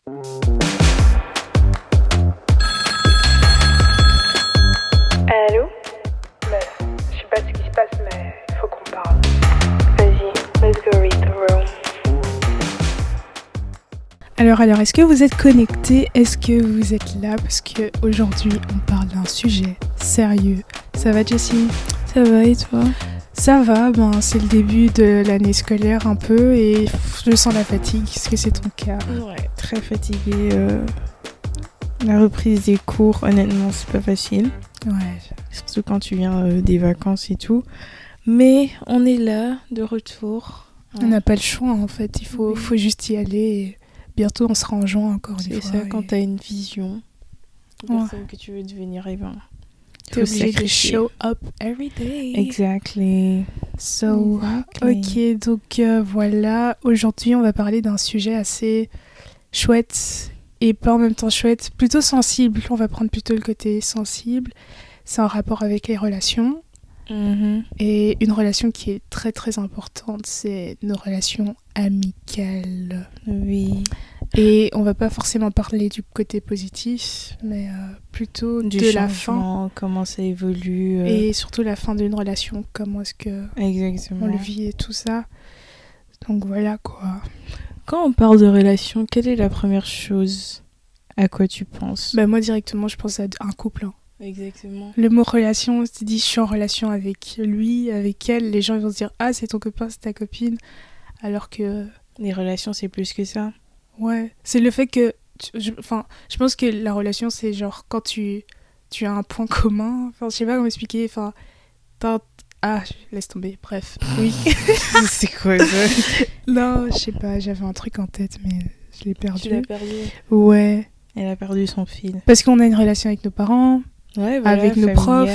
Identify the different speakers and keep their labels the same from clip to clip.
Speaker 1: Allô? Je sais pas ce qui se passe, mais il faut qu'on parle. Vas-y, let's go read the room.
Speaker 2: Alors, est-ce que vous êtes connectés? Est-ce que vous êtes là? Parce qu'aujourd'hui, on parle d'un sujet sérieux. Ça va, Jessie?
Speaker 3: Ça va, et toi?
Speaker 2: Ça va, c'est le début de l'année scolaire un peu et je sens la fatigue. Est-ce que c'est ton cas?
Speaker 3: Ouais, très fatiguée. La reprise des cours, honnêtement, c'est pas facile.
Speaker 2: Ouais.
Speaker 3: Surtout quand tu viens des vacances et tout. Mais on est là, de retour.
Speaker 2: On n'a pas le choix, en fait. Il faut juste y aller. Et bientôt, on sera en juin encore une fois.
Speaker 3: C'est ça, quand t'as une vision de personne que tu veux devenir, et ben...
Speaker 2: T'es obligé de show up every day.
Speaker 3: Exactly.
Speaker 2: Ok, donc voilà. Aujourd'hui, on va parler d'un sujet assez chouette et pas en même temps chouette, plutôt sensible. On va prendre plutôt le côté sensible. C'est en rapport avec les relations. Et une relation qui est très très importante, c'est nos relations amicales.
Speaker 3: Oui.
Speaker 2: Et on va pas forcément parler du côté positif, mais plutôt de la fin.
Speaker 3: Comment ça évolue.
Speaker 2: Et surtout la fin d'une relation, comment est-ce que
Speaker 3: Exactement.
Speaker 2: on le vit et tout ça. Donc voilà quoi.
Speaker 3: Quand on parle de relation, quelle est la première chose à quoi tu penses?
Speaker 2: Moi directement, je pense à un couple.
Speaker 3: Exactement.
Speaker 2: Le mot relation, tu dis je suis en relation avec lui, avec elle, les gens ils vont se dire ah c'est ton copain, c'est ta copine, alors que
Speaker 3: les relations c'est plus que ça.
Speaker 2: Ouais, c'est le fait que je pense que la relation c'est genre quand tu as un point commun, je sais pas comment expliquer, laisse tomber, bref. Oui.
Speaker 3: C'est quoi ça?
Speaker 2: Non, je sais pas, j'avais un truc en tête mais je l'ai perdu.
Speaker 3: Tu l'as perdu?
Speaker 2: Ouais.
Speaker 3: Elle a perdu son fil.
Speaker 2: Parce qu'on a une relation avec nos parents,
Speaker 3: ouais, voilà,
Speaker 2: avec nos profs,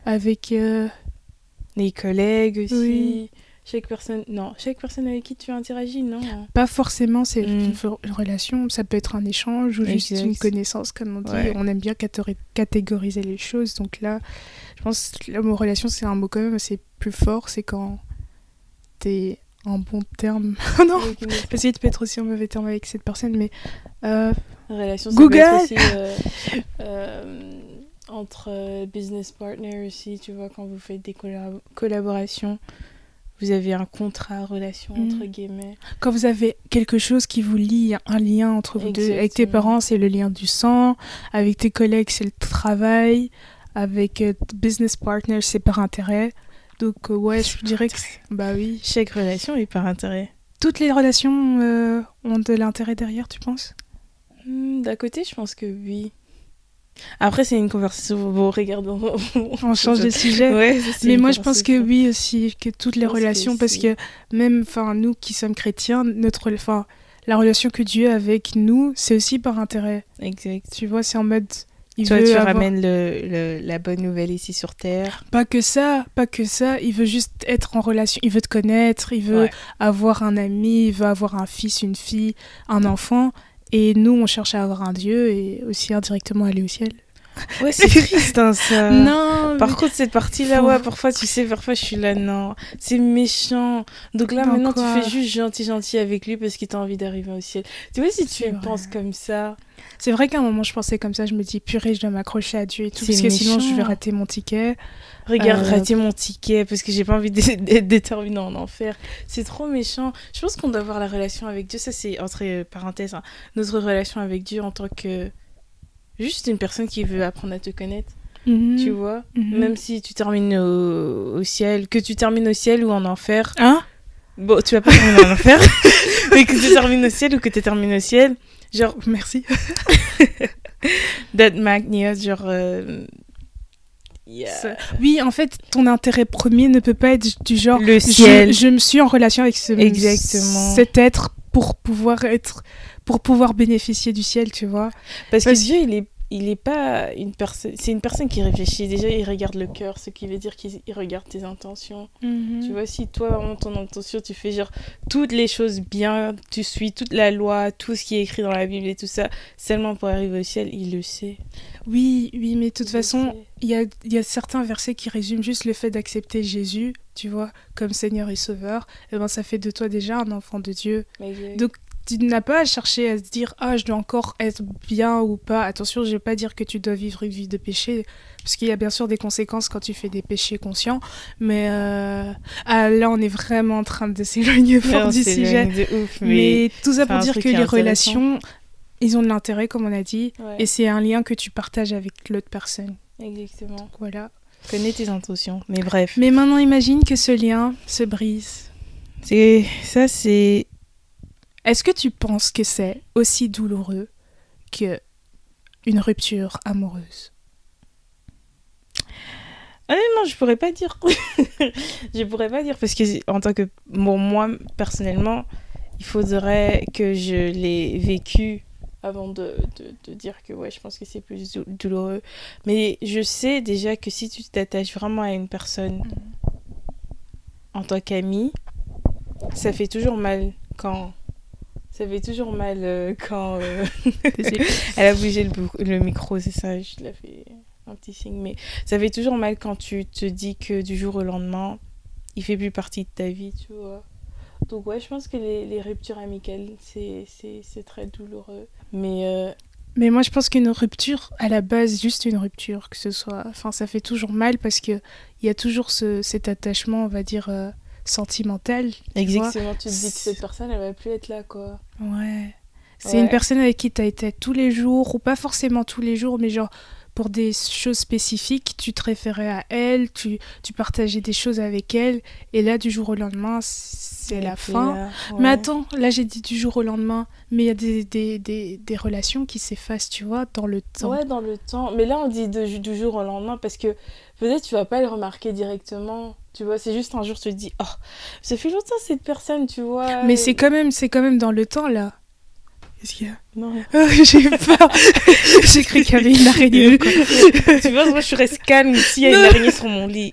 Speaker 2: avec
Speaker 3: les collègues aussi.
Speaker 2: Oui.
Speaker 3: Chaque personne avec qui tu interagis, non?
Speaker 2: Pas forcément, c'est une relation, ça peut être un échange ou juste une connaissance, comme on dit. Ouais. On aime bien catégoriser les choses, donc là, je pense que le mot relation, c'est un mot quand même assez plus fort, c'est quand t'es en bon terme. Non, parce que tu peux être aussi en mauvais terme avec cette personne, mais...
Speaker 3: relation, ça
Speaker 2: Google
Speaker 3: peut être aussi... entre business partners aussi, tu vois, quand vous faites des collaborations... Vous avez un contrat, relation, entre guillemets.
Speaker 2: Quand vous avez quelque chose qui vous lie, un lien entre vous deux. Avec tes parents, c'est le lien du sang. Avec tes collègues, c'est le travail. Avec business partner, c'est par intérêt. Donc, je dirais que... Bah oui.
Speaker 3: Chaque relation est par intérêt.
Speaker 2: Toutes les relations ont de l'intérêt derrière, tu penses?
Speaker 3: D'un côté, je pense que oui. Après, c'est une conversation. Bon, regardons.
Speaker 2: On change de sujet.
Speaker 3: Ouais,
Speaker 2: mais moi, je pense que oui aussi, que toutes les relations, parce que même, nous qui sommes chrétiens, la relation que Dieu a avec nous, c'est aussi par intérêt.
Speaker 3: Exact.
Speaker 2: Tu vois, c'est en mode.
Speaker 3: Ramènes la bonne nouvelle ici sur Terre.
Speaker 2: Pas que ça. Il veut juste être en relation. Il veut te connaître. Il veut avoir un ami. Il veut avoir un fils, une fille, un enfant. Et nous, on cherche à avoir un Dieu et aussi indirectement aller au ciel.
Speaker 3: Ouais, c'est triste, ça.
Speaker 2: Non.
Speaker 3: Par contre, cette partie-là, parfois, je suis là, non. C'est méchant. Donc là, maintenant, tu fais juste gentil avec lui parce qu'il t'a envie d'arriver au ciel. Tu vois, si tu penses comme ça...
Speaker 2: C'est vrai qu'à un moment, je pensais comme ça. Je me dis, purée, je dois m'accrocher à Dieu et tout. Parce que sinon, je vais rater mon ticket.
Speaker 3: Regarde, rater mon ticket parce que j'ai pas envie d'être déterminée en enfer. C'est trop méchant. Je pense qu'on doit avoir la relation avec Dieu. Ça, c'est entre parenthèses, notre relation avec Dieu en tant que juste une personne qui veut apprendre à te connaître. Tu vois, même si tu termines au ciel, que tu termines au ciel ou en enfer.
Speaker 2: Hein?
Speaker 3: Bon, tu vas pas terminer en enfer, mais que tu termines au ciel ou que tu termines au ciel. Genre,
Speaker 2: merci.
Speaker 3: That Magnia, genre.
Speaker 2: Oui, en fait, ton intérêt premier ne peut pas être du genre
Speaker 3: le ciel.
Speaker 2: Je me suis en relation avec cet être pour pouvoir bénéficier du ciel, tu vois.
Speaker 3: Parce que Dieu, il est pas une personne, c'est une personne qui réfléchit. Déjà, il regarde le cœur, ce qui veut dire qu'il regarde tes intentions. Tu vois, si toi, vraiment, ton intention, tu fais genre toutes les choses bien, tu suis toute la loi, tout ce qui est écrit dans la Bible et tout ça, seulement pour arriver au ciel, il le sait.
Speaker 2: Oui, mais de toute façon, il y a certains versets qui résument juste le fait d'accepter Jésus, tu vois, comme Seigneur et Sauveur. Et ça fait de toi déjà un enfant de Dieu. Donc, tu n'as pas à chercher à se dire je dois encore être bien ou pas. Attention, je vais pas dire que tu dois vivre une vie de péché, parce qu'il y a bien sûr des conséquences quand tu fais des péchés conscients, mais là on est vraiment en train de s'éloigner fort du sujet.
Speaker 3: De ouf,
Speaker 2: mais tout ça pour dire que les
Speaker 3: intéressant.
Speaker 2: relations, ils ont de l'intérêt, comme on a dit,
Speaker 3: Ouais.
Speaker 2: et c'est un lien que tu partages avec l'autre personne.
Speaker 3: Exactement.
Speaker 2: Donc, voilà.
Speaker 3: Connais tes intentions, mais bref.
Speaker 2: Mais maintenant, imagine que ce lien se brise.
Speaker 3: C'est...
Speaker 2: Est-ce que tu penses que c'est aussi douloureux que une rupture amoureuse?
Speaker 3: Honnêtement, je pourrais pas dire. Je pourrais pas dire parce que en tant que moi personnellement, il faudrait que je l'ai vécu avant de dire que ouais, je pense que c'est plus douloureux. Mais je sais déjà que si tu t'attaches vraiment à une personne en tant qu'ami, ça fait toujours mal quand elle a bougé le micro, c'est ça, je l'ai fait un petit signe, mais ça fait toujours mal quand tu te dis que du jour au lendemain, il fait plus partie de ta vie, tu vois. Donc ouais, je pense que les ruptures amicales, c'est très douloureux.
Speaker 2: Mais moi, je pense qu'une rupture, à la base, juste une rupture, que ce soit... Enfin, ça fait toujours mal parce qu'il y a toujours cet attachement, on va dire, sentimental.
Speaker 3: Exactement, tu te dis que cette personne, elle va plus être là, quoi.
Speaker 2: Ouais. C'est une personne avec qui tu as été tous les jours, ou pas forcément tous les jours, mais genre... Pour des choses spécifiques, tu te référais à elle, tu partageais des choses avec elle, et là, du jour au lendemain, c'est la fin.
Speaker 3: Là, ouais.
Speaker 2: Mais attends, là, j'ai dit du jour au lendemain, mais il y a des relations qui s'effacent, tu vois, dans le temps.
Speaker 3: Ouais, dans le temps. Mais là, on dit du jour au lendemain, parce que peut-être tu vas pas le remarquer directement, tu vois, c'est juste un jour, tu te dis, oh, ça fait longtemps cette personne, tu vois.
Speaker 2: Mais c'est quand même dans le temps, là. Qu'est-ce qu'il y a?
Speaker 3: Non.
Speaker 2: J'ai eu peur. J'ai cru qu'il y avait une araignée ou quoi.
Speaker 3: Tu vois, moi je suis calme s'il y a une araignée sur mon lit.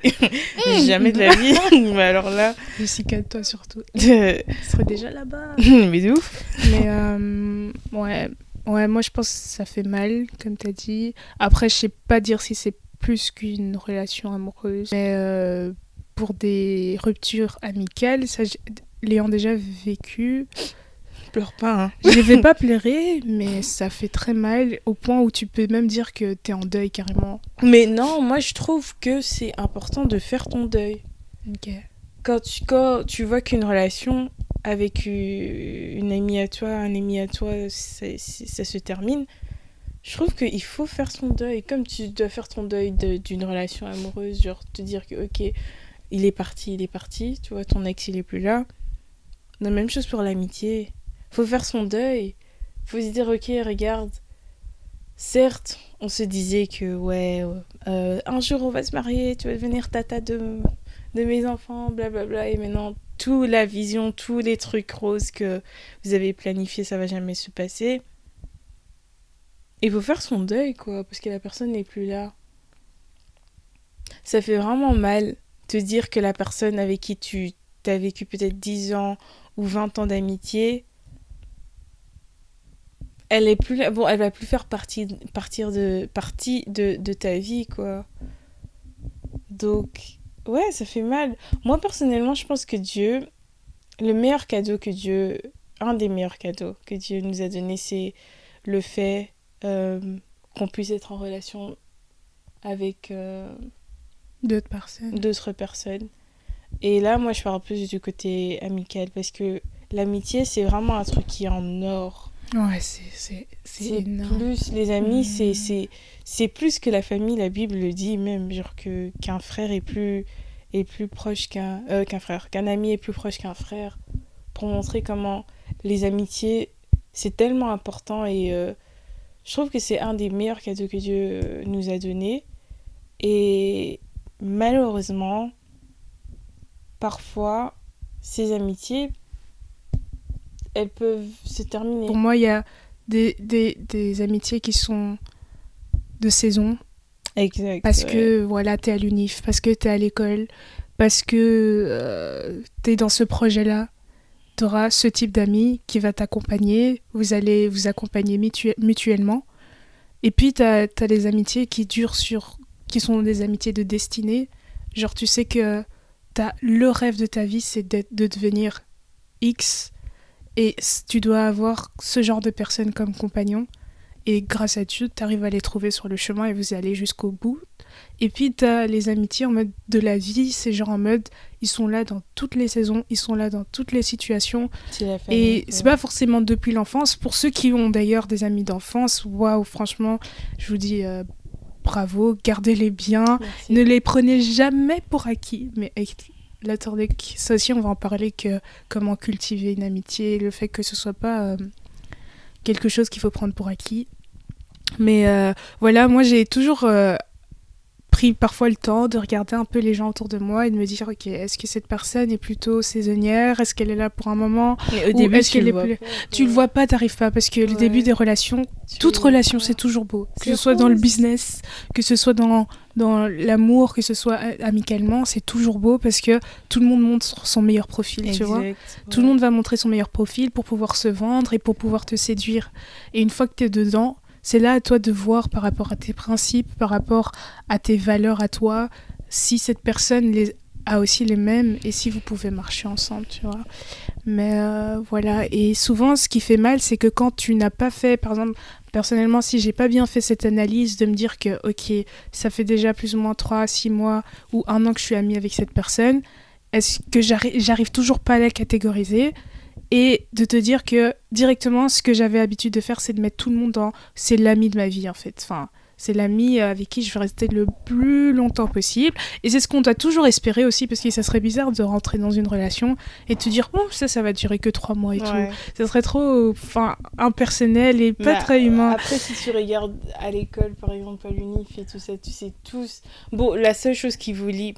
Speaker 3: Jamais de la vie. Mais alors là.
Speaker 2: Lucie, calme-toi surtout. Elle serait déjà là-bas.
Speaker 3: Mais de ouf.
Speaker 2: Mais ouais, moi je pense que ça fait mal, comme t'as dit. Après, je sais pas dire si c'est plus qu'une relation amoureuse. Mais pour des ruptures amicales, ça, l'ayant déjà vécu.
Speaker 3: Pleure pas, hein.
Speaker 2: Je vais pas pleurer, mais ça fait très mal au point où tu peux même dire que t'es en deuil carrément.
Speaker 3: Mais non, moi je trouve que c'est important de faire ton deuil.
Speaker 2: Ok.
Speaker 3: Quand tu vois qu'une relation avec une amie à toi, un ami à toi, ça se termine, je trouve qu'il faut faire son deuil. Comme tu dois faire ton deuil d'une relation amoureuse, genre te dire que ok, il est parti, tu vois, ton ex il est plus là. La même chose pour l'amitié. Faut faire son deuil. Faut se dire, ok, regarde. Certes, on se disait que, ouais, un jour on va se marier, tu vas devenir tata de mes enfants, blablabla. Et maintenant, toute la vision, tous les trucs roses que vous avez planifiés, ça va jamais se passer. Il faut faire son deuil, quoi, parce que la personne n'est plus là. Ça fait vraiment mal te dire que la personne avec qui tu as vécu peut-être 10 ans ou 20 ans d'amitié, elle est plus là. Bon, elle va plus faire partie de ta vie, quoi. Donc, ouais, ça fait mal. Moi, personnellement, je pense que Dieu, un des meilleurs cadeaux que Dieu nous a donné, c'est le fait qu'on puisse être en relation avec d'autres personnes. Et là, moi, je parle plus du côté amical, parce que l'amitié, c'est vraiment un truc qui est en or.
Speaker 2: Ouais, c'est énorme.
Speaker 3: Plus, les amis, c'est plus que la famille, la Bible le dit même, genre qu'un frère est plus proche qu'un frère, qu'un ami est plus proche qu'un frère, pour montrer comment les amitiés, c'est tellement important. Et je trouve que c'est un des meilleurs cadeaux que Dieu nous a donné. Et malheureusement, parfois, ces amitiés, elles peuvent se terminer.
Speaker 2: Pour moi, il y a des amitiés qui sont de saison.
Speaker 3: Exact.
Speaker 2: Parce que, voilà, t'es à l'UNIF, parce que t'es à l'école, parce que t'es dans ce projet-là. T'auras ce type d'amis qui va t'accompagner. Vous allez vous accompagner mutuellement. Et puis, t'as les amitiés qui durent qui sont des amitiés de destinée. Genre, tu sais que le rêve de ta vie, c'est de devenir X. Et tu dois avoir ce genre de personnes comme compagnon. Et grâce à Dieu, tu arrives à les trouver sur le chemin et vous allez jusqu'au bout. Et puis, tu as les amitiés en mode de la vie. C'est genre en mode, ils sont là dans toutes les saisons, ils sont là dans toutes les situations.
Speaker 3: C'est la famille,
Speaker 2: Et c'est pas forcément depuis l'enfance. Pour ceux qui ont d'ailleurs des amis d'enfance, waouh, franchement, je vous dis bravo, gardez-les bien.
Speaker 3: Merci.
Speaker 2: Ne les prenez jamais pour acquis. Mais avec ça aussi, on va en parler, que comment cultiver une amitié, le fait que ce soit pas quelque chose qu'il faut prendre pour acquis. Mais voilà, moi j'ai toujours pris parfois le temps de regarder un peu les gens autour de moi et de me dire, ok, est-ce que cette personne est plutôt saisonnière? Est-ce qu'elle est là pour un moment?
Speaker 3: Mais au
Speaker 2: Ou
Speaker 3: début,
Speaker 2: est-ce
Speaker 3: tu
Speaker 2: qu'elle
Speaker 3: le
Speaker 2: est
Speaker 3: vois
Speaker 2: plus...
Speaker 3: pas,
Speaker 2: Tu le vois pas, t'arrives pas, parce que le
Speaker 3: Ouais.
Speaker 2: début des relations, toute relation, c'est toujours beau. Que
Speaker 3: C'est
Speaker 2: ce soit dans le
Speaker 3: rose.
Speaker 2: business, que ce soit dans l'amour, que ce soit amicalement, c'est toujours beau parce que tout le monde montre son meilleur profil, tu vois. Tout le monde va montrer son meilleur profil pour pouvoir se vendre et pour pouvoir te séduire. Et une fois que t'es dedans, c'est là à toi de voir par rapport à tes principes, par rapport à tes valeurs à toi, si cette personne a aussi les mêmes et si vous pouvez marcher ensemble, tu vois. Mais voilà, et souvent ce qui fait mal, c'est que quand tu n'as pas fait, par exemple, personnellement, si j'ai pas bien fait cette analyse de me dire que, ok, ça fait déjà plus ou moins 3 à 6 mois ou 1 an que je suis amie avec cette personne, est-ce que j'arrive toujours pas à la catégoriser? Et de te dire que directement, ce que j'avais l'habitude de faire, c'est de mettre tout le monde dans... C'est l'ami de ma vie, en fait. Enfin, c'est l'ami avec qui je veux rester le plus longtemps possible. Et c'est ce qu'on doit toujours espérer aussi, parce que ça serait bizarre de rentrer dans une relation et de te dire, bon, ça va durer que 3 mois et tout. Ça serait trop impersonnel et pas très humain.
Speaker 3: Après, si tu regardes à l'école, par exemple, à l'UNIF et tout ça, tu sais tous... Bon, la seule chose qui vous lie,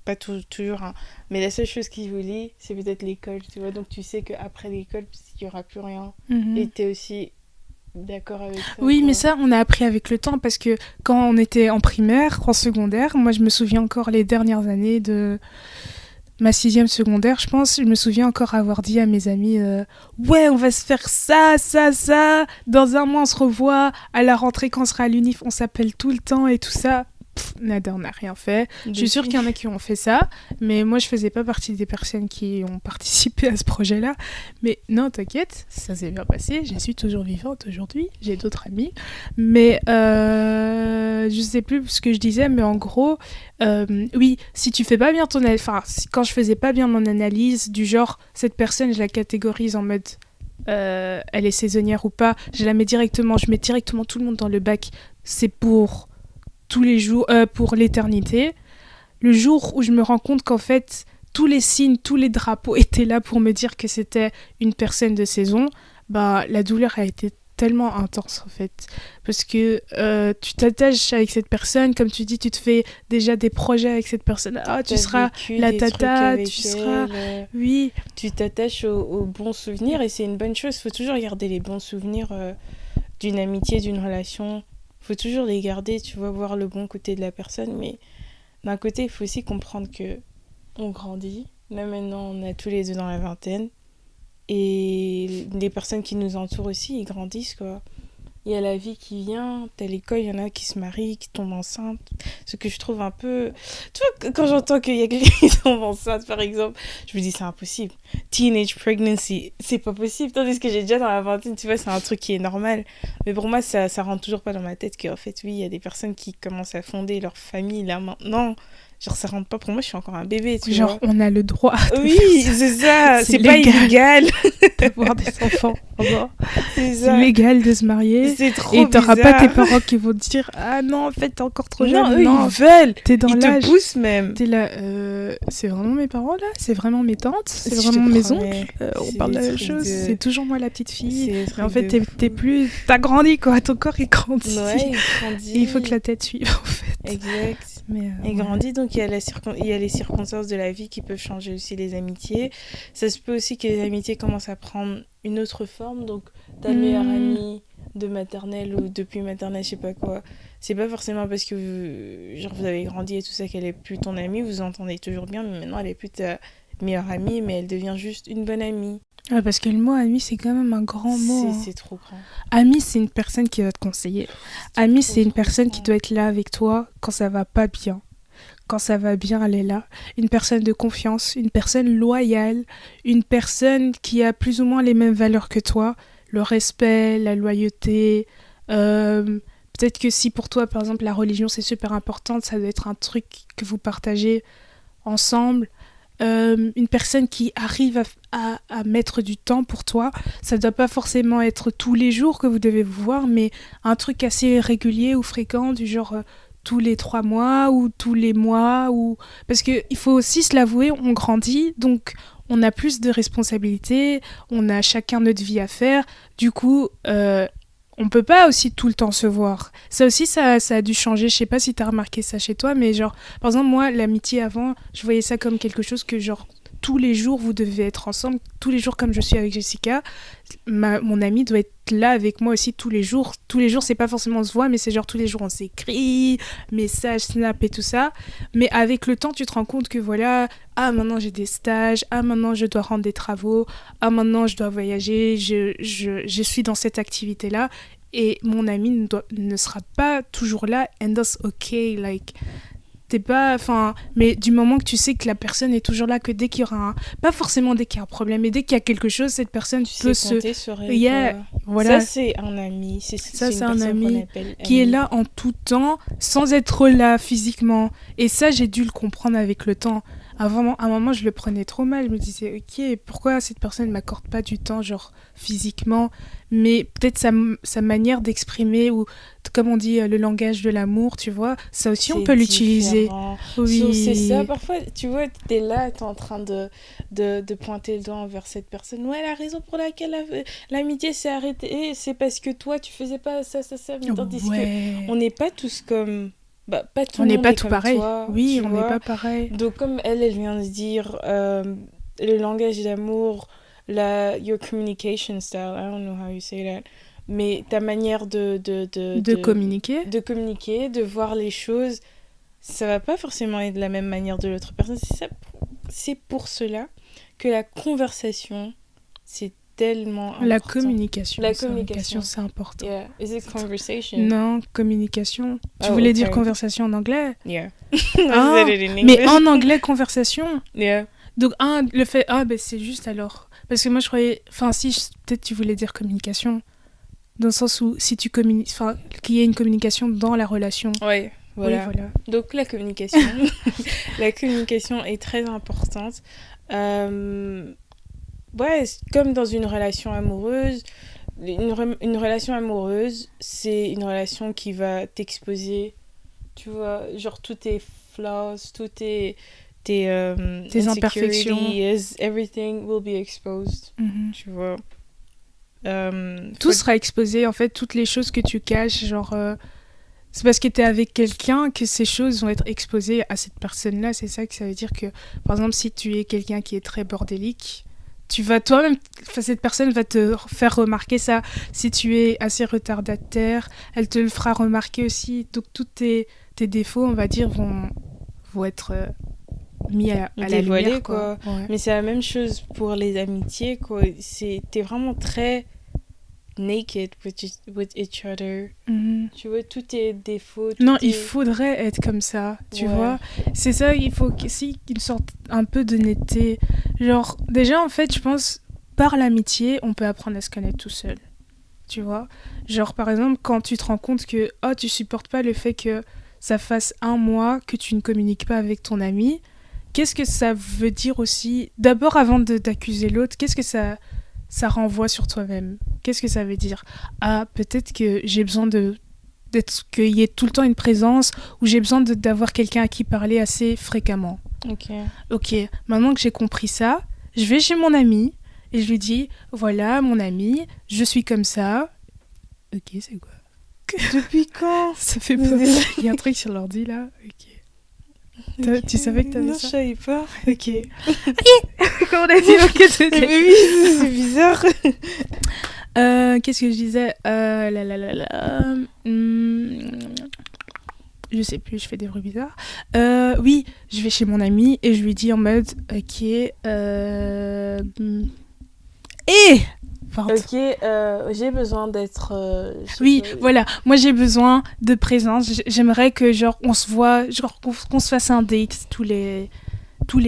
Speaker 3: pas toujours, hein, mais la seule chose qui vous lie, c'est peut-être l'école, tu vois. Donc, tu sais qu'après l'école, il n'y aura plus rien.
Speaker 2: Mhm.
Speaker 3: Et t'es aussi d'accord avec ça.
Speaker 2: Oui,
Speaker 3: quoi.
Speaker 2: mais ça, on a appris avec le temps, parce que quand on était en primaire, en secondaire, moi, je me souviens encore les dernières années de ma 6e secondaire, je pense, je me souviens encore avoir dit à mes amis ouais, on va se faire ça, dans 1 mois on se revoit, à la rentrée quand on sera à l'UNIF, on s'appelle tout le temps et tout ça. Nada, on n'a rien fait. Je suis sûre qu'il y en a qui ont fait ça, mais moi je faisais pas partie des personnes qui ont participé à ce projet-là. Mais non, t'inquiète, ça s'est bien passé, je suis toujours vivante aujourd'hui, j'ai d'autres amis. Mais je sais plus ce que je disais, mais en gros, oui, si tu fais pas bien ton analyse, quand je faisais pas bien mon analyse du genre, cette personne je la catégorise en mode elle est saisonnière ou pas, je mets directement tout le monde dans le bac, c'est pour tous les jours, pour l'éternité. Le jour où je me rends compte qu'en fait, tous les signes, tous les drapeaux étaient là pour me dire que c'était une personne de saison, bah, la douleur a été tellement intense en fait. Parce que tu t'attaches avec cette personne, comme tu dis, tu te fais déjà des projets avec cette personne. Ah, tu seras la tata, tu seras... Oui.
Speaker 3: Tu t'attaches aux bons souvenirs et c'est une bonne chose. Il faut toujours garder les bons souvenirs d'une amitié, d'une relation. Faut toujours les garder, tu vois, voir le bon côté de la personne, mais d'un côté, il faut aussi comprendre que on grandit. Là, maintenant, on est tous les deux dans la vingtaine. Et les personnes qui nous entourent aussi, ils grandissent, quoi. Il y a la vie qui vient, t'as l'école, il y en a qui se marient, qui tombent enceintes. Ce que je trouve un peu... Tu vois, quand j'entends qu'il y a quelqu'un qui tombe enceinte, par exemple, je me dis, c'est impossible. Teenage pregnancy, c'est pas possible. Tandis que j'ai déjà dans la vingtaine, tu vois, c'est un truc qui est normal. Mais pour moi, ça rentre toujours pas dans ma tête qu'en fait, oui, il y a des personnes qui commencent à fonder leur famille, là, maintenant. Genre, ça rentre pas. Pour moi, je suis encore un bébé, tu vois.
Speaker 2: Genre, on a le droit de
Speaker 3: oui,
Speaker 2: faire ça.
Speaker 3: c'est ça.
Speaker 2: C'est
Speaker 3: C'est pas illégal
Speaker 2: d'avoir des enfants.
Speaker 3: C'est
Speaker 2: C'est
Speaker 3: ça.
Speaker 2: légal de se marier.
Speaker 3: C'est trop
Speaker 2: Et t'auras
Speaker 3: bizarre.
Speaker 2: pas tes parents qui vont te dire ah non, en fait, t'es encore trop jeune.
Speaker 3: Non, eux, ils veulent.
Speaker 2: T'es dans
Speaker 3: Ils
Speaker 2: l'âge.
Speaker 3: te poussent même.
Speaker 2: T'es là, c'est vraiment mes parents là? C'est vraiment mes tantes? C'est
Speaker 3: Je
Speaker 2: vraiment
Speaker 3: te
Speaker 2: mes
Speaker 3: promets,
Speaker 2: oncles? On
Speaker 3: c'est
Speaker 2: parle de la
Speaker 3: des
Speaker 2: même
Speaker 3: trucs
Speaker 2: chose.
Speaker 3: de-
Speaker 2: C'est toujours moi la petite fille.
Speaker 3: C'est des
Speaker 2: Mais en
Speaker 3: trucs
Speaker 2: fait,
Speaker 3: de
Speaker 2: t'es plus. T'as grandi quoi. Ton corps il grandit.
Speaker 3: Ouais, il grandit.
Speaker 2: Et il faut que la tête suive en fait.
Speaker 3: Exact.
Speaker 2: Mais,
Speaker 3: Il
Speaker 2: ouais.
Speaker 3: grandit, donc il y a les circonstances de la vie qui peuvent changer aussi les amitiés. Ça se peut aussi que les amitiés commencent à prendre une autre forme. Donc ta meilleure amie de maternelle ou depuis maternelle, je sais pas quoi, c'est pas forcément parce que vous avez grandi et tout ça qu'elle est plus ton amie, vous entendez toujours bien, mais maintenant elle est plus ta meilleure amie, mais elle devient juste une bonne amie.
Speaker 2: Ouais, parce que le mot ami, c'est quand même un grand mot. Hein.
Speaker 3: C'est trop grand.
Speaker 2: Ami, c'est une personne qui va te conseiller. Ami, c'est une personne qui doit être là avec toi quand ça va pas bien. Quand ça va bien, elle est là. Une personne de confiance, une personne loyale, une personne qui a plus ou moins les mêmes valeurs que toi. Le respect, la loyauté. Peut-être que si pour toi, par exemple, la religion, c'est super important, ça doit être un truc que vous partagez ensemble. Une personne qui arrive à mettre du temps pour toi, ça ne doit pas forcément être tous les jours que vous devez vous voir, mais un truc assez régulier ou fréquent, du genre tous les 3 mois ou tous les mois. Parce qu'il faut aussi se l'avouer, on grandit, donc on a plus de responsabilités, on a chacun notre vie à faire, du coup... on peut pas aussi tout le temps se voir. Ça aussi, ça a dû changer. Je sais pas si t'as remarqué ça chez toi, mais genre, par exemple, moi, l'amitié avant, je voyais ça comme quelque chose que, genre, tous les jours, vous devez être ensemble. Tous les jours, comme je suis avec Jessica, mon amie doit être là avec moi aussi tous les jours. Tous les jours, c'est pas forcément on se voit, mais c'est genre tous les jours, on s'écrit, messages, snap et tout ça. Mais avec le temps, tu te rends compte que voilà, ah, maintenant j'ai des stages, ah, maintenant je dois rendre des travaux, ah, maintenant je dois voyager, je suis dans cette activité-là. Et mon ami ne sera pas toujours là, and that's okay, like... T'es pas, enfin, mais du moment que tu sais que la personne est toujours là, que dès qu'il y aura pas forcément dès qu'il y a un problème, mais dès qu'il y a quelque chose, cette personne peut se
Speaker 3: compter sur elle,
Speaker 2: voilà.
Speaker 3: Ça c'est un ami,
Speaker 2: c'est un ami qui est là en tout temps sans être là physiquement, et ça j'ai dû le comprendre avec le temps. À un moment je le prenais trop mal, je me disais ok, pourquoi cette personne ne m'accorde pas du temps genre physiquement, mais peut-être sa manière d'exprimer, ou comme on dit le langage de l'amour, tu vois, ça aussi on peut l'utiliser.
Speaker 3: Oui. C'est ça, parfois tu vois, t'es là, t'es en train de pointer le doigt vers cette personne. Ouais, la raison pour laquelle l'amitié s'est arrêtée, c'est parce que toi tu faisais pas ça, mais tandis que on n'est pas tous comme... pas tout
Speaker 2: on n'est pas
Speaker 3: tout
Speaker 2: pareil.
Speaker 3: Toi,
Speaker 2: oui, on n'est pas pareil.
Speaker 3: Donc comme elle vient de se dire, le langage d'amour, your communication style, I don't know how you say that, mais ta manière de
Speaker 2: communiquer,
Speaker 3: de voir les choses, ça va pas forcément être de la même manière de l'autre personne. C'est pour cela que la conversation, c'est tellement important.
Speaker 2: La communication, c'est important.
Speaker 3: Yeah. Is it conversation?
Speaker 2: Non, communication. Tu voulais dire conversation en anglais?
Speaker 3: Yeah.
Speaker 2: Mais en anglais, conversation?
Speaker 3: Yeah.
Speaker 2: Donc, le fait... c'est juste alors. Parce que moi, je croyais... Enfin, peut-être tu voulais dire communication. Dans le sens où, si tu communiques... Enfin, qu'il y ait une communication dans la relation.
Speaker 3: Ouais. Voilà.
Speaker 2: Oui, voilà.
Speaker 3: Donc, la communication. La communication est très importante. Ouais, comme dans une relation amoureuse, une relation amoureuse, c'est une relation qui va t'exposer, tu vois, genre tous tes flaws, tous tes
Speaker 2: imperfections.
Speaker 3: Everything will be exposed, tu vois.
Speaker 2: Tout sera exposé, en fait, toutes les choses que tu caches, genre... c'est parce que t'es avec quelqu'un que ces choses vont être exposées à cette personne-là. C'est ça que ça veut dire que, par exemple, si tu es quelqu'un qui est très bordélique, tu vas toi-même, cette personne va te faire remarquer ça. Si tu es assez retardataire, elle te le fera remarquer aussi. Donc tous tes défauts, on va dire, vont être mis à la lumière, quoi. Ouais.
Speaker 3: Mais c'est la même chose pour les amitiés, quoi. T'es vraiment très naked with each other. Tu vois, tous tes défauts.
Speaker 2: Il faudrait être comme ça, tu vois. C'est ça, il faut aussi une sorte un peu d'honnêteté. Genre, déjà, en fait, je pense, par l'amitié, on peut apprendre à se connaître tout seul. Tu vois. Genre, par exemple, quand tu te rends compte que, tu supportes pas le fait que ça fasse 1 mois que tu ne communiques pas avec ton ami, qu'est-ce que ça veut dire aussi? D'abord, avant d'accuser l'autre, qu'est-ce que ça renvoie sur toi-même? Qu'est-ce que ça veut dire? Peut-être que j'ai besoin qu'il y ait tout le temps une présence, ou j'ai besoin d'avoir quelqu'un à qui parler assez fréquemment. Ok, maintenant que j'ai compris ça, je vais chez mon ami et je lui dis, voilà, mon ami, je suis comme ça. Ok, c'est quoi?
Speaker 3: Depuis quand?
Speaker 2: Ça fait peur. Il y a un truc sur l'ordi, là. Ok. Tu savais que t'avais ça?
Speaker 3: Non, je savais pas.
Speaker 2: Ok. Comment on a dit? Ok,
Speaker 3: mais oui, c'est bizarre.
Speaker 2: Qu'est-ce que je disais? Je sais plus, je fais des bruits bizarres. Oui, je vais chez mon ami et je lui dis en mode, ok, Pardon.
Speaker 3: Ok, j'ai besoin d'être... je sais
Speaker 2: Oui,
Speaker 3: pas.
Speaker 2: voilà. Moi, j'ai besoin de présence. J'aimerais que, genre, on se voit, genre, qu'on se fasse un date tous les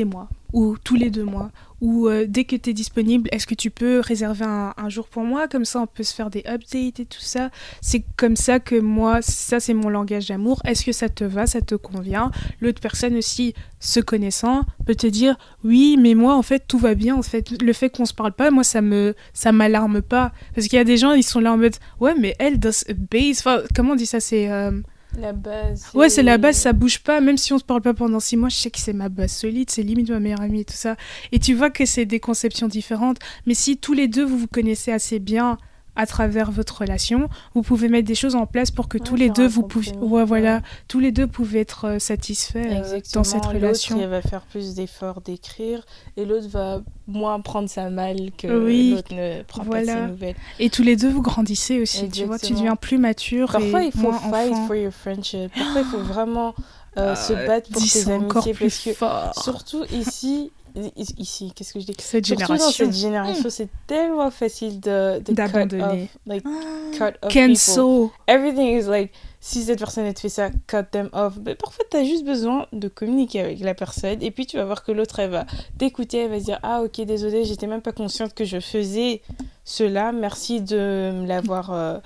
Speaker 2: mois ou tous les 2 mois. Ou dès que tu es disponible, est-ce que tu peux réserver un jour pour moi? Comme ça, on peut se faire des updates et tout ça. C'est comme ça que moi, ça, c'est mon langage d'amour. Est-ce que ça te va, ça te convient? L'autre personne aussi, se connaissant, peut te dire oui, mais moi, en fait, tout va bien. En fait, le fait qu'on se parle pas, moi, ça m'alarme pas. Parce qu'il y a des gens, ils sont là en mode ouais, mais elle, does a base. Enfin, comment on dit ça? C'est.
Speaker 3: La base.
Speaker 2: Ouais, c'est la base, ça bouge pas. Même si on se parle pas pendant 6 mois, je sais que c'est ma base solide, c'est limite ma meilleure amie et tout ça. Et tu vois que c'est des conceptions différentes. Mais si tous les deux, vous vous connaissez assez bien à travers votre relation, vous pouvez mettre des choses en place pour que tous les deux, vous pouvez... Ouais, voilà. Tous les deux pouvez être satisfaits dans cette relation.
Speaker 3: L'autre, il va faire plus d'efforts d'écrire et l'autre va moins prendre sa malle que l'autre ne prend pas ses nouvelles.
Speaker 2: Et tous les deux, vous grandissez aussi, exactement. Tu vois, tu deviens plus mature.
Speaker 3: Parfois,
Speaker 2: et
Speaker 3: il faut
Speaker 2: moins
Speaker 3: fight
Speaker 2: enfant.
Speaker 3: for your friendship. Parfois, il faut vraiment se battre pour tes amitiés. Parce que surtout ici, qu'est-ce que je dis? Surtout dans cette génération, c'est tellement facile
Speaker 2: d'abandonner.
Speaker 3: Cut off
Speaker 2: Cancel.
Speaker 3: People. Everything is like, si cette personne te fait ça, cut them off. Mais parfois, tu as juste besoin de communiquer avec la personne et puis tu vas voir que l'autre, elle va t'écouter, elle va se dire ah ok, désolée, j'étais même pas consciente que je faisais cela, merci de me l'avoir...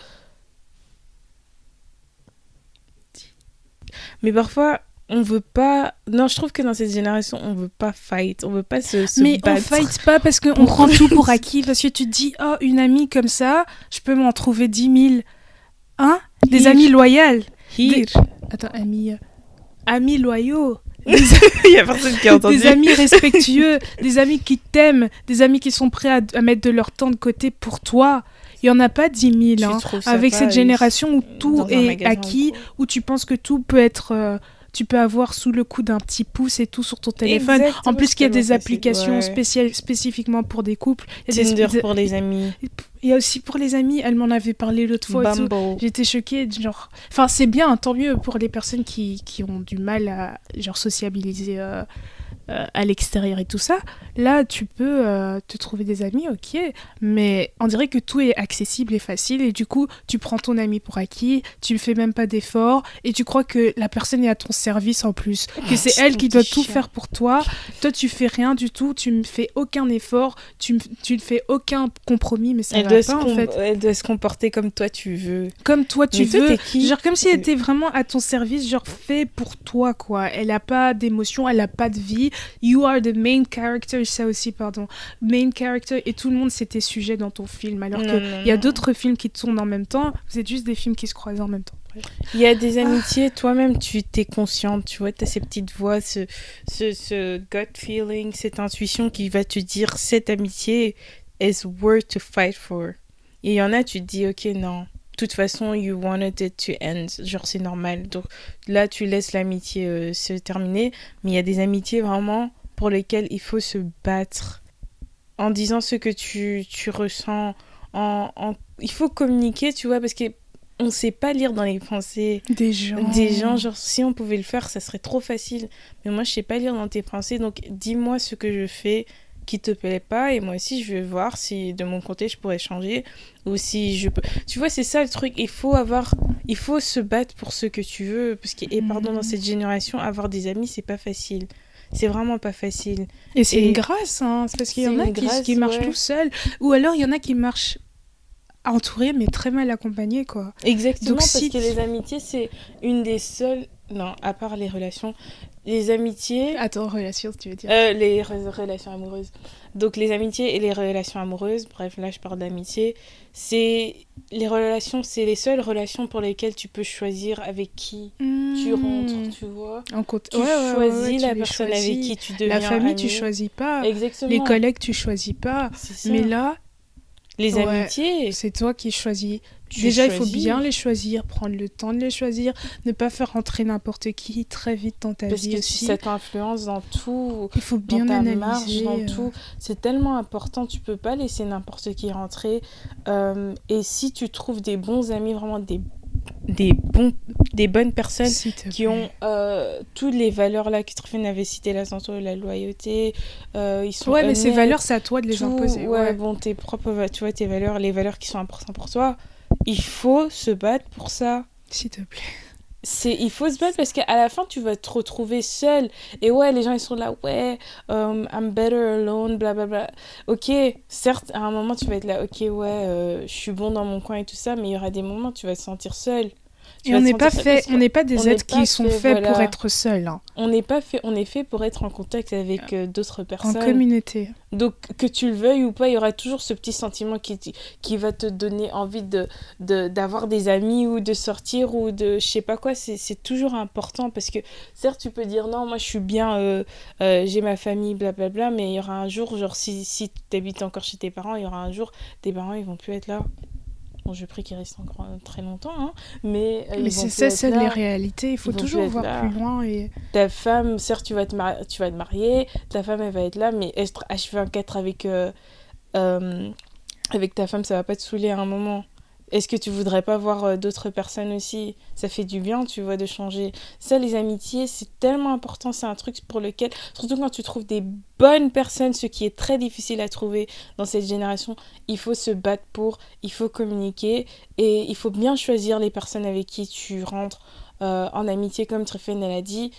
Speaker 3: Mais parfois... on veut pas... Non, je trouve que dans cette génération, on veut pas fight. On veut pas se
Speaker 2: mais
Speaker 3: battre.
Speaker 2: Mais on fight pas parce qu'on prend tout pour acquis. Parce que tu te dis, oh, une amie comme ça, je peux m'en trouver 10 000. Hein? Des amis loyaux. Attends, amis loyaux.
Speaker 3: Il y a personne qui a entendu.
Speaker 2: Des amis respectueux, des amis qui t'aiment, des amis qui sont prêts à mettre de leur temps de côté pour toi. Il n'y en a pas 10 000. Hein, avec cette génération où tout est acquis, où tu penses que tout peut être... tu peux avoir sous le coup d'un petit pouce et tout sur ton téléphone. Exactement, en plus qu'il y a des applications spécifiquement pour des couples.
Speaker 3: Tinder pour les amis.
Speaker 2: Il y a aussi pour les amis, elle m'en avait parlé l'autre fois. Et tout. J'étais choquée, genre... Enfin, c'est bien, tant mieux pour les personnes qui ont du mal à genre, sociabiliser à l'extérieur et tout ça. Là, tu peux te trouver des amis, ok, mais on dirait que tout est accessible et facile et du coup, tu prends ton ami pour acquis, tu ne fais même pas d'efforts et tu crois que la personne est à ton service en plus, que c'est elle qui doit tout faire pour toi. Toi, tu fais rien du tout, tu ne fais aucun effort, tu ne fais aucun compromis, mais ça va pas en fait.
Speaker 3: Elle doit se comporter comme toi tu veux.
Speaker 2: Comme toi tu veux. Genre comme si elle était vraiment à ton service, genre fait pour toi quoi. Elle a pas d'émotion, elle a pas de vie. You are the main character, ça aussi, pardon. Main character, et tout le monde c'était sujet dans ton film. Alors qu'il y a d'autres films qui tournent en même temps, vous êtes juste des films qui se croisent en même temps.
Speaker 3: Il y a des amitiés, toi-même tu t'es consciente, tu vois, tu as ces petites voix, ce gut feeling, cette intuition qui va te dire cette amitié is worth to fight for. Et il y en a, tu te dis, ok, non. De toute façon, you wanted it to end. Genre, c'est normal. Donc là, tu laisses l'amitié se terminer. Mais il y a des amitiés vraiment pour lesquelles il faut se battre. En disant ce que tu ressens. Il faut communiquer, tu vois, parce qu'on ne sait pas lire dans les pensées
Speaker 2: des gens.
Speaker 3: Genre, si on pouvait le faire, ça serait trop facile. Mais moi, je ne sais pas lire dans tes pensées. Donc, dis-moi ce que je fais qui te plaît pas et moi aussi je vais voir si de mon côté je pourrais changer ou si je peux, tu vois, c'est ça le truc, il faut se battre pour ce que tu veux parce que dans cette génération avoir des amis c'est pas facile, c'est vraiment pas facile
Speaker 2: et c'est une grâce hein. C'est parce qu'il y en a qui marchent tout seuls ou alors il y en a qui marchent entourés mais très mal accompagnés quoi.
Speaker 3: Exactement. Donc, parce que les amitiés c'est une des seules, non, à part les relations, les amitiés...
Speaker 2: Attends, relations, tu veux dire
Speaker 3: les relations amoureuses. Donc, les amitiés et les relations amoureuses, bref, là, je parle d'amitié, c'est les relations, c'est les seules relations pour lesquelles tu peux choisir avec qui tu rentres, tu vois. Tu choisis la personne avec qui tu deviens
Speaker 2: la famille,
Speaker 3: ami.
Speaker 2: Tu choisis pas.
Speaker 3: Exactement.
Speaker 2: Les collègues, tu choisis pas. Mais là...
Speaker 3: Les amitiés...
Speaker 2: C'est toi qui choisis. Déjà, il faut bien les choisir, prendre le temps de les choisir, ne pas faire rentrer n'importe qui très vite dans ta vie aussi.
Speaker 3: Parce que ça t'influence dans tout,
Speaker 2: il faut bien
Speaker 3: dans ta
Speaker 2: analyser,
Speaker 3: marche, dans tout. C'est tellement important, tu peux pas laisser n'importe qui rentrer. Et si tu trouves des bons amis, vraiment des des bonnes personnes
Speaker 2: S'il te
Speaker 3: qui
Speaker 2: plaît.
Speaker 3: ont toutes les valeurs là que Tréphine avait citées, la santé, la loyauté, ils sont
Speaker 2: Ouais, mais ces
Speaker 3: honnêtes,
Speaker 2: valeurs, c'est à toi de les
Speaker 3: tout,
Speaker 2: imposer.
Speaker 3: ouais, bon, tes propres, tu vois, tes valeurs, les valeurs qui sont importantes pour toi, il faut se battre pour ça.
Speaker 2: S'il te plaît.
Speaker 3: Il faut se battre parce qu'à la fin, tu vas te retrouver seul. Et ouais, les gens, ils sont là, ouais, I'm better alone, blablabla. Ok, certes, à un moment, tu vas être là, ok, ouais, je suis bon dans mon coin et tout ça, mais il y aura des moments où tu vas te sentir seul.
Speaker 2: Et on n'est pas fait, on n'est pas des
Speaker 3: on n'est
Speaker 2: êtres
Speaker 3: pas
Speaker 2: qui sont
Speaker 3: fait,
Speaker 2: faits pour
Speaker 3: voilà.
Speaker 2: être seuls, hein.
Speaker 3: On est fait pour être en contact avec d'autres
Speaker 2: En
Speaker 3: personnes.
Speaker 2: communauté.
Speaker 3: Donc, que tu le veuilles ou pas, il y aura toujours ce petit sentiment qui va te donner envie d'avoir des amis ou de sortir ou de je sais pas quoi. C'est toujours important parce que, certes, tu peux dire non, moi je suis bien, j'ai ma famille, blablabla, mais il y aura un jour, genre si tu habites encore chez tes parents, il y aura un jour, tes parents ils vont plus être là. Bon, je prie qu'ils restent encore très longtemps, hein, mais ils
Speaker 2: Mais
Speaker 3: vont
Speaker 2: c'est
Speaker 3: plus
Speaker 2: ça,
Speaker 3: être
Speaker 2: c'est les
Speaker 3: là.
Speaker 2: réalités. Il faut
Speaker 3: Ils vont
Speaker 2: toujours
Speaker 3: plus être
Speaker 2: voir
Speaker 3: là.
Speaker 2: plus loin. Et
Speaker 3: Ta femme, certes, tu vas te marier, ta femme, elle va être là, mais être H24 avec ta femme, ça va pas te saouler à un moment. Est-ce que tu voudrais pas voir d'autres personnes aussi? Ça fait du bien, tu vois, de changer. Ça, les amitiés, c'est tellement important. C'est un truc pour lequel, surtout quand tu trouves des bonnes personnes, ce qui est très difficile à trouver dans cette génération, il faut se battre pour, il faut communiquer et il faut bien choisir les personnes avec qui tu rentres en amitié, comme Tréphine, elle a dit.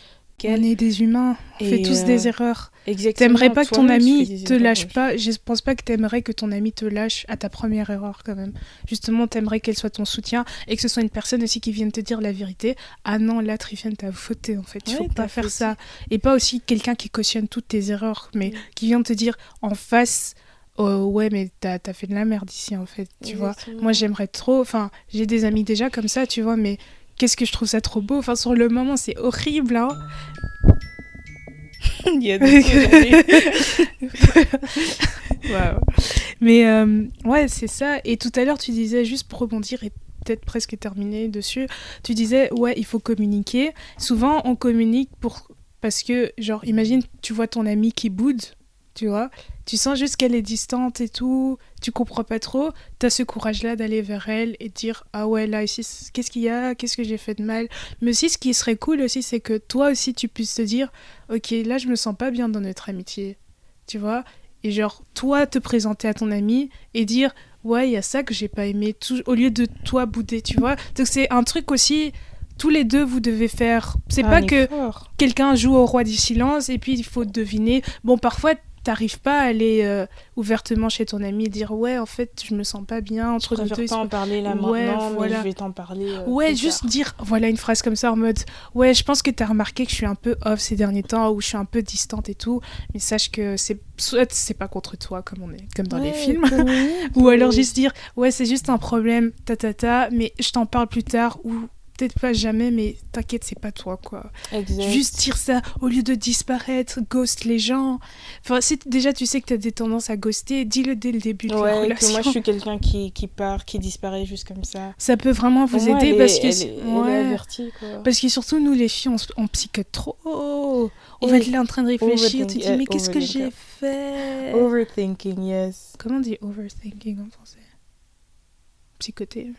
Speaker 2: on est des humains. On fait tous des erreurs.
Speaker 3: Exactement.
Speaker 2: T'aimerais pas que ton
Speaker 3: Toi-même, tu fais
Speaker 2: ami
Speaker 3: des
Speaker 2: te
Speaker 3: erreurs,
Speaker 2: lâche
Speaker 3: ouais.
Speaker 2: pas. Je pense pas que t'aimerais que ton ami te lâche à ta première erreur quand même. Justement, t'aimerais qu'elle soit ton soutien et que ce soit une personne aussi qui vienne te dire la vérité. Ah non, là, Tréphine, t'as fauté en fait. Il faut
Speaker 3: Ouais,
Speaker 2: pas
Speaker 3: t'as
Speaker 2: faire
Speaker 3: fauté.
Speaker 2: ça. Et pas aussi quelqu'un qui cautionne toutes tes erreurs, mais qui vient te dire en face. Oh, ouais, mais t'as fait de la merde ici en fait. Tu vois.
Speaker 3: Exactement.
Speaker 2: Moi, j'aimerais trop. Enfin, j'ai des amis déjà comme ça, tu vois, mais qu'est-ce que je trouve ça trop beau. Enfin, sur le moment, c'est horrible, hein.
Speaker 3: Il y a des
Speaker 2: Waouh. Mais ouais, c'est ça. Et tout à l'heure, tu disais, juste pour rebondir et peut-être presque terminer dessus, tu disais, ouais, il faut communiquer. Souvent, on communique parce que, genre, imagine, tu vois ton amie qui boude, tu vois, tu sens juste qu'elle est distante et tout, tu comprends pas trop, t'as ce courage-là d'aller vers elle et de dire, ah ouais, là, ici, qu'est-ce qu'il y a, qu'est-ce que j'ai fait de mal. Mais aussi, ce qui serait cool aussi, c'est que toi aussi, tu puisses te dire, ok, là, je me sens pas bien dans notre amitié, tu vois. Et genre, toi, te présenter à ton ami et dire, ouais, il y a ça que j'ai pas aimé, au lieu de toi bouder, tu vois. Donc c'est un truc aussi, tous les deux, vous devez faire. C'est pas que quelqu'un joue au roi du silence et puis il faut deviner. Bon, parfois, t'arrives pas à aller ouvertement chez ton ami et dire, ouais, en fait, je me sens pas bien entre nous deux.
Speaker 3: Je préfère pas en parler là
Speaker 2: Ouais,
Speaker 3: maintenant,
Speaker 2: voilà.
Speaker 3: mais je vais t'en parler
Speaker 2: ouais,
Speaker 3: plus
Speaker 2: juste
Speaker 3: tard.
Speaker 2: dire, voilà, une phrase comme ça en mode, ouais, je pense que t'as remarqué que je suis un peu off ces derniers temps ou je suis un peu distante et tout, mais sache que soit c'est pas contre toi comme dans les films, ou alors juste dire, ouais, c'est juste un problème, mais je t'en parle plus tard ou peut-être pas jamais, mais t'inquiète, c'est pas toi, quoi.
Speaker 3: Exact.
Speaker 2: Juste dire ça au lieu de disparaître, ghost les gens. Enfin, si déjà tu sais que t'as des tendances à ghoster, dis-le dès le début de la relation.
Speaker 3: Que moi je suis quelqu'un qui part, qui disparaît juste comme ça.
Speaker 2: Ça peut vraiment vous
Speaker 3: Moi,
Speaker 2: aider parce que
Speaker 3: elle est avertie, quoi.
Speaker 2: parce que surtout nous les filles on psychote trop. On va être là en train de réfléchir, tu te dis mais qu'est-ce que j'ai fait?
Speaker 3: Overthinking, yes.
Speaker 2: Comment on dit overthinking en français? Psychoter,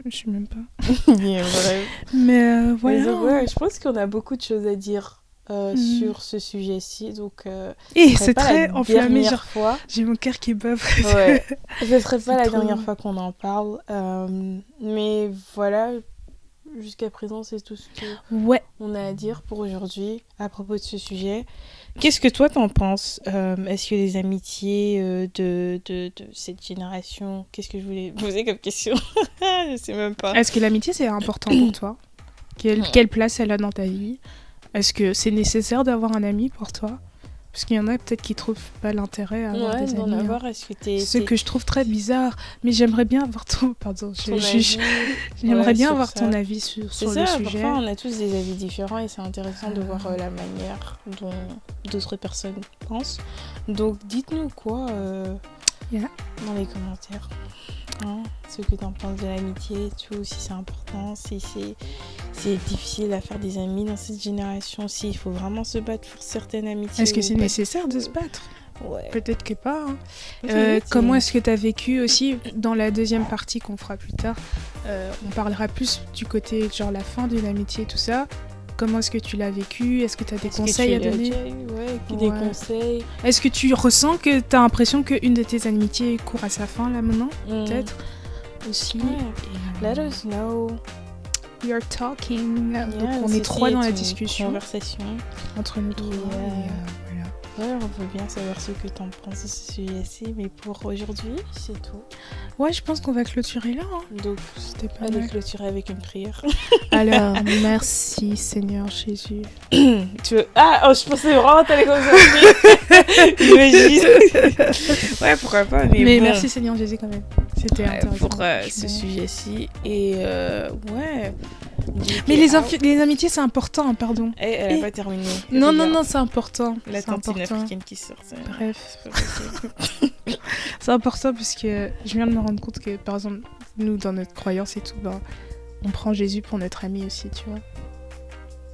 Speaker 2: je sais même pas.
Speaker 3: Yeah, bref.
Speaker 2: Mais voilà.
Speaker 3: Donc, ouais, je pense qu'on a beaucoup de choses à dire sur ce sujet-ci, donc
Speaker 2: et c'est très enflammé, genre
Speaker 3: fois.
Speaker 2: J'ai mon cœur qui bave.
Speaker 3: Ouais. Ce serait pas la
Speaker 2: trop...
Speaker 3: dernière fois qu'on en parle, mais voilà. Jusqu'à présent, c'est tout ce qu'on a à dire pour aujourd'hui à propos de ce sujet. Qu'est-ce que toi t'en penses? Est-ce que les amitiés de cette génération... Qu'est-ce que je voulais poser comme question? Je sais même pas.
Speaker 2: Est-ce que l'amitié, c'est important pour toi? Quelle place elle a dans ta vie? Est-ce que c'est nécessaire d'avoir un ami pour toi? Parce qu'il y en a peut-être qui trouvent pas l'intérêt à avoir des amis.
Speaker 3: Avoir, est-ce que
Speaker 2: ce que je trouve très bizarre. Mais j'aimerais bien avoir ton... Pardon, j'aimerais bien avoir ton avis sur le sujet.
Speaker 3: Parfois, on a tous des avis différents et c'est intéressant de voir la manière dont d'autres personnes pensent. Donc, dites-nous quoi dans les commentaires. Hein, ce que t'en penses de l'amitié et tout, si c'est important, si c'est difficile à faire des amis dans cette génération, s'il faut vraiment se battre pour certaines amitiés.
Speaker 2: Est-ce que c'est nécessaire de se battre?
Speaker 3: Ouais.
Speaker 2: Peut-être que pas. Hein.
Speaker 3: Peut-être,
Speaker 2: Comment est-ce que tu as vécu aussi dans la deuxième partie qu'on fera plus tard, on parlera plus du côté genre la fin d'une amitié, tout ça. Comment est-ce que tu l'as vécu? Est-ce que tu as des conseils à donner?
Speaker 3: Des conseils.
Speaker 2: Est-ce que tu ressens que tu as l'impression qu'une de tes amitiés court à sa fin là maintenant? Peut-être aussi.
Speaker 3: Let us know.
Speaker 2: We are talking. Donc on est trois dans la discussion.
Speaker 3: Conversation.
Speaker 2: Entre nous trois. Voilà.
Speaker 3: Ouais, on veut bien savoir ce que t'en penses de ce sujet-ci, mais pour aujourd'hui, c'est tout.
Speaker 2: Ouais, je pense qu'on va clôturer là. Hein.
Speaker 3: Donc,
Speaker 2: c'était pas
Speaker 3: on va
Speaker 2: mal.
Speaker 3: clôturer avec une prière.
Speaker 2: Alors, merci Seigneur Jésus.
Speaker 3: Tu veux... Ah, oh, je pensais vraiment t'allais comme ça. Imagine. Ouais, pourquoi pas, mais bon.
Speaker 2: Merci Seigneur Jésus quand même. C'était intéressant.
Speaker 3: Pour ce sujet-ci. Et ouais.
Speaker 2: Mais les amitiés, c'est important, hein, pardon.
Speaker 3: Elle a pas terminé.
Speaker 2: Non, c'est important.
Speaker 3: La tantine africaine qui sort.
Speaker 2: Bref. C'est important parce que je viens de me rendre compte que, par exemple, nous, dans notre croyance et tout, on prend Jésus pour notre ami aussi, tu vois.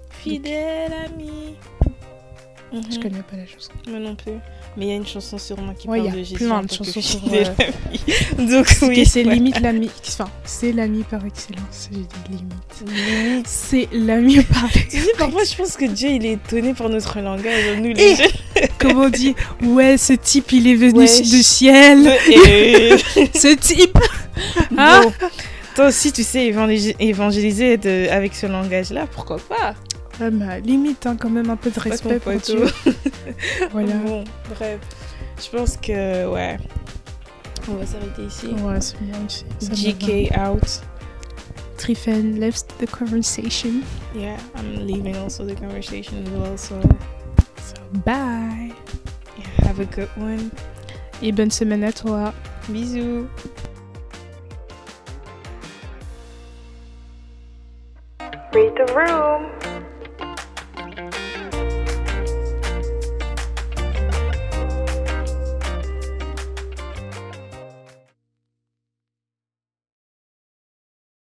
Speaker 3: Fidèle ami.
Speaker 2: Je connais pas la chanson.
Speaker 3: Moi non plus. Mais il y a une chanson sur moi qui parle de Jésus.
Speaker 2: Il y a plein de chansons sur
Speaker 3: Donc oui.
Speaker 2: C'est limite l'ami. Enfin, c'est l'ami par excellence. J'ai dit limite. C'est l'ami par excellence.
Speaker 3: Tu sais, parfois je pense que Dieu il est étonné par notre langage. Nous les jeunes.
Speaker 2: Comme on dit, ouais, ce type il est venu du ciel. Ce type.
Speaker 3: Bon. Toi aussi, tu sais évangéliser avec ce langage-là, pourquoi pas?
Speaker 2: Ouais, mais limite, hein, quand même un peu de respect pour Dieu. Voilà.
Speaker 3: Bon, bref. Je pense que, ouais. On va s'arrêter ici.
Speaker 2: Ouais, c'est bien ici.
Speaker 3: GK out.
Speaker 2: Trifen left the conversation.
Speaker 3: Yeah, I'm leaving also the conversation as well, so
Speaker 2: bye.
Speaker 3: Yeah, have a good one.
Speaker 2: Et bonne semaine à toi.
Speaker 3: Bisous.
Speaker 1: Read the room.